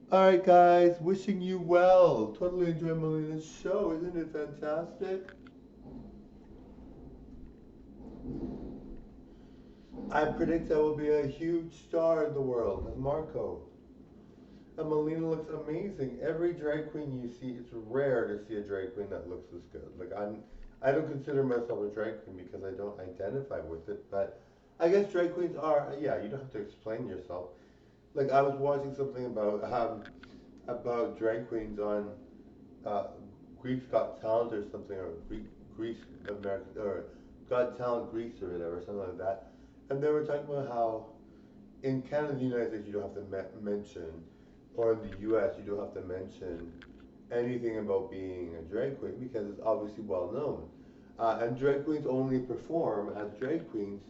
Alright, guys, wishing you well. Totally enjoy Melina's show. Isn't it fantastic? I predict I will be a huge star in the world, as Marco. And Melina looks amazing. Every drag queen you see, it's rare to see a drag queen that looks this good. I don't consider myself a drag queen because I don't identify with it, but I guess drag queens are, yeah, you don't have to explain yourself. Like, I was watching something about drag queens on uh, Greece Got Talent or something, or Greece American, or Got Talent Greece or whatever, something like that. And they were talking about how in Canada and the United States you don't have to mention, or in the U.S. you don't have to mention anything about being a drag queen because it's obviously well known. And drag queens only perform as drag queens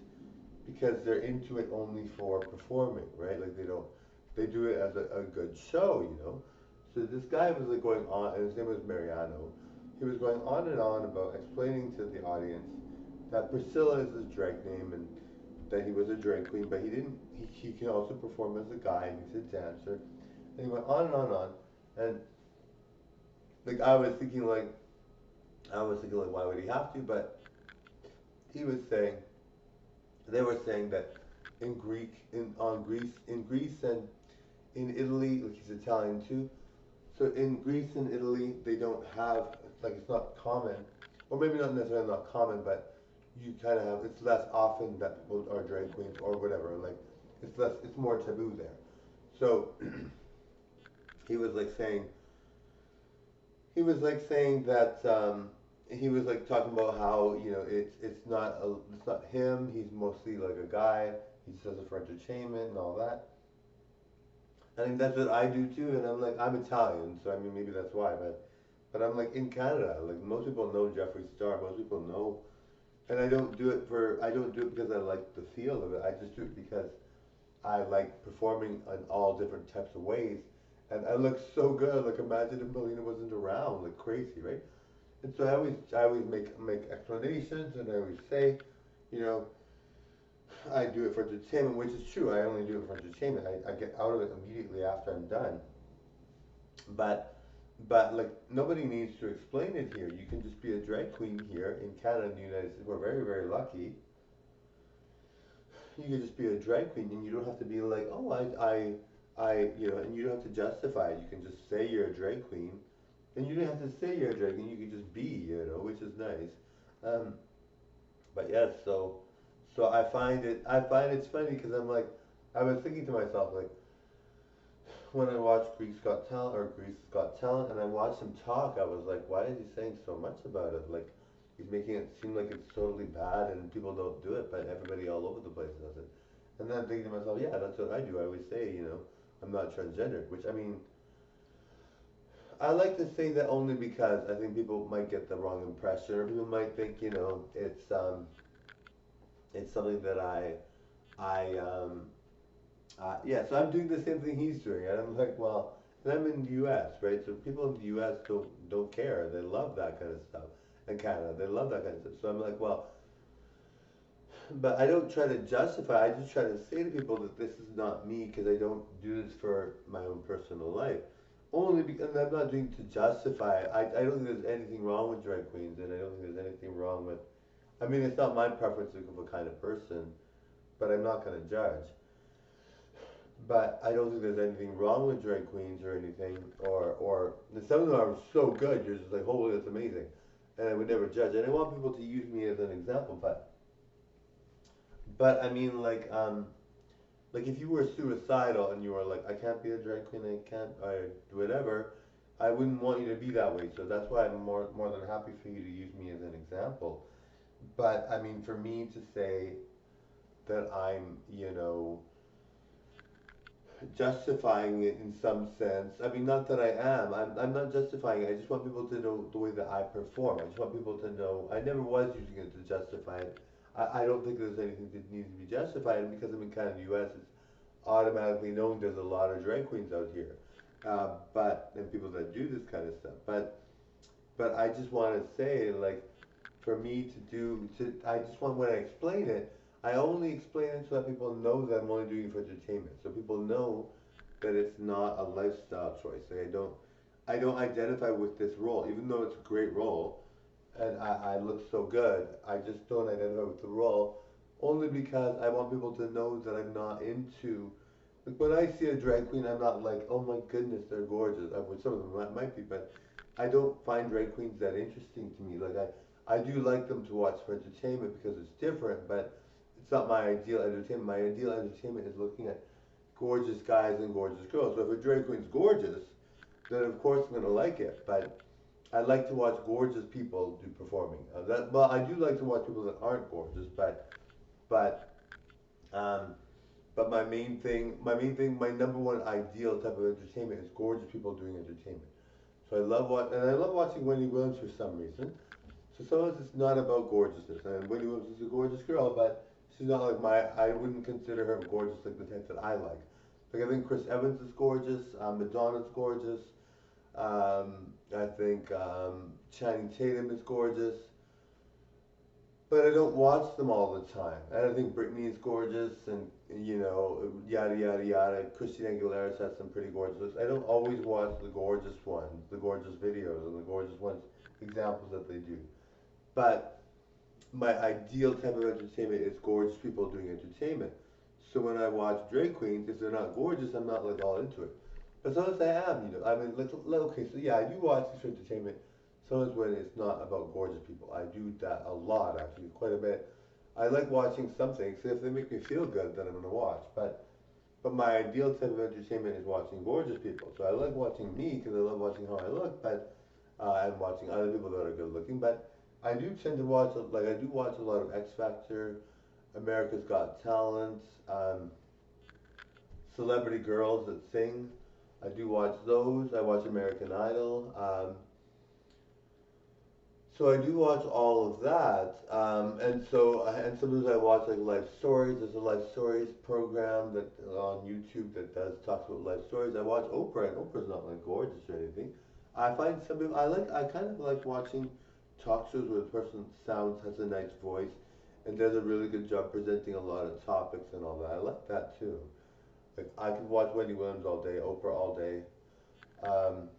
because they're into it only for performing, right? Like they do it as a good show, you know. So this guy was like going on, and his name was Mariano. He was going on and on about explaining to the audience that Priscilla is his drag name and that he was a drag queen, but he didn't. He can also perform as a guy. And he's a dancer, and he went on and on and on. And like I was thinking like, why would he have to? But he was saying they were saying that in Greek, in Greece and in Italy, like he's Italian too. So in Greece and Italy, they don't have like it's not common, or maybe not necessarily not common, but you kind of have it's less often that people are drag queens or whatever. Like it's more taboo there. So he was like saying he was like saying that he was like talking about how it's not him. He's mostly like a guy. He just does it for entertainment and all that. I think that's what I do too. And I'm like I'm Italian, so I mean maybe that's why. But I'm like in Canada. Like most people know Jeffree Star. Most people know, and I don't do it because I like the feel of it. I just do it because I like performing in all different types of ways. And I look so good. Like imagine if Melina wasn't around, like crazy, right? And so I always make explanations, and I always say, you know, I do it for entertainment, which is true. I only do it for entertainment. I get out of it immediately after I'm done. But like nobody needs to explain it here. You can just be a drag queen here in Canada and the United States. We're very very lucky. You can just be a drag queen, and you don't have to be like, oh, and you don't have to justify it. You can just say you're a drag queen, and you don't have to say you're a drag queen. You can just be, which is nice. Um, but yes, so I find it's funny because I'm like, I was thinking to myself like, when I watched Greece Got Talent, and I watched him talk, I was like, why is he saying so much about it? Like, he's making it seem like it's totally bad and people don't do it, but everybody all over the place does it. And then I'm thinking to myself, yeah, that's what I do. I always say, I'm not transgendered, which I mean, I like to say that only because I think people might get the wrong impression, or people might think, it's something that I yeah, so I'm doing the same thing he's doing, and I'm like, well, and I'm in the U.S., right? So people in the U.S. don't care. They love that kind of stuff. In Canada, they love that kind of stuff. So I'm like, well, but I don't try to justify. I just try to say to people that this is not me because I don't do this for my own personal life. Only because I'm not doing to justify it. I don't think there's anything wrong with drag queens, and I don't think there's anything wrong with. I mean, it's not my preference of a kind of person, but I'm not going to judge. But I don't think there's anything wrong with drag queens or anything, or some of them are so good. You're just like, holy, that's amazing, and I would never judge. And I want people to use me as an example, but I mean, like if you were suicidal and you were like, I can't be a drag queen, I can't, I do whatever. I wouldn't want you to be that way. So that's why I'm more than happy for you to use me as an example. But I mean, for me to say that I'm, justifying it in some sense. I mean, not that I am. I'm not justifying it. I just want people to know the way that I perform. I just want people to know I never was using it to justify it. I don't think there's anything that needs to be justified. And because I'm in Canada, US, it's automatically known there's a lot of drag queens out here. And people that do this kind of stuff. But I just want to say, like, for me I just want, when I explain it, I only explain it so that people know that I'm only doing it for entertainment. So people know that it's not a lifestyle choice. Like I don't identify with this role, even though it's a great role, and I look so good. I just don't identify with the role, only because I want people to know that I'm not into. Like when I see a drag queen, I'm not like, oh my goodness, they're gorgeous. I would some of them might be, but I don't find drag queens that interesting to me. Like I do like them to watch for entertainment because it's different, but it's not my ideal entertainment. My ideal entertainment is looking at gorgeous guys and gorgeous girls. So if a drag queen's gorgeous, then of course I'm gonna like it. But I like to watch gorgeous people do performing. Well, I do like to watch people that aren't gorgeous, but um, but my number one ideal type of entertainment is gorgeous people doing entertainment. So I love watching Wendy Williams for some reason. So sometimes it's not about gorgeousness, and Wendy Williams is a gorgeous girl, but she's not like I wouldn't consider her gorgeous like the type that I like. Like I think Chris Evans is gorgeous, Madonna's gorgeous, I think Channing Tatum is gorgeous, but I don't watch them all the time. And I think Britney is gorgeous, and yada yada yada. Christina Aguilera's has some pretty gorgeous looks. I don't always watch the gorgeous ones, the gorgeous videos, and the gorgeous ones examples that they do. But my ideal type of entertainment is gorgeous people doing entertainment. So when I watch drag queens, if they're not gorgeous, I'm not like all into it. But sometimes I am, I mean, okay, so yeah, I do watch this for entertainment. Sometimes when it's not about gorgeous people, I do that a lot actually, quite a bit. I like watching some things. So if they make me feel good, then I'm gonna watch. But my ideal type of entertainment is watching gorgeous people. So I like watching me because I love watching how I look, but and watching other people that are good looking. But I do tend to watch like I do watch a lot of X Factor, America's Got Talent, celebrity girls that sing. I do watch those. I watch American Idol. So I do watch all of that, and sometimes I watch like life stories. There's a life stories program that on YouTube that does talks about life stories. I watch Oprah, and Oprah's not like gorgeous or anything. I find some people I kind of like watching talk shows where the person sounds has a nice voice and does a really good job presenting a lot of topics and all that. I like that too. Like I could watch Wendy Williams all day, Oprah all day. Um,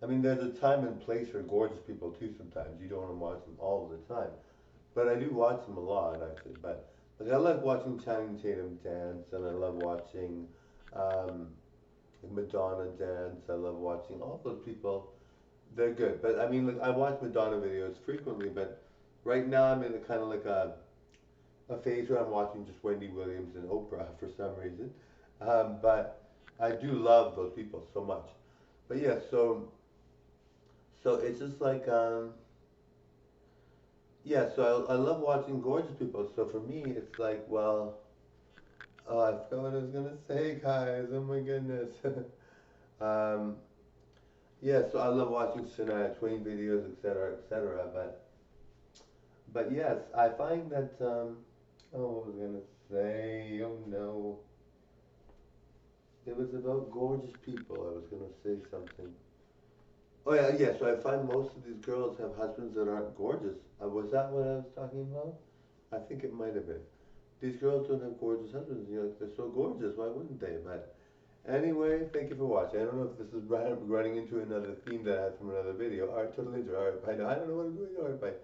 I mean, there's a time and place for gorgeous people too. Sometimes you don't want to watch them all the time, but I do watch them a lot actually. But like I like watching Channing Tatum dance, and I love watching um, Madonna dance. I love watching all those people. They're good, but I mean, like I watch Madonna videos frequently, but right now I'm in a kind of like a phase where I'm watching just Wendy Williams and Oprah for some reason. But I do love those people so much. But yeah, so it's just like yeah. So I love watching gorgeous people. So for me, it's like well, oh I forgot what I was gonna say, guys. Oh my goodness. um, yeah. So I love watching Shania Twain videos, etc., etc. But yes, I find that oh, what was I gonna say? Oh no. It was about gorgeous people. I was gonna say something. Oh yeah, yeah. So I find most of these girls have husbands that aren't gorgeous. Was that what I was talking about? I think it might have been. These girls don't have gorgeous husbands. You're like, they're so gorgeous. Why wouldn't they? But anyway, thank you for watching. I don't know if this is running into another theme that I had from another video. All right, totally enjoy. All right, bye now. I don't know what I'm doing. All right, bye.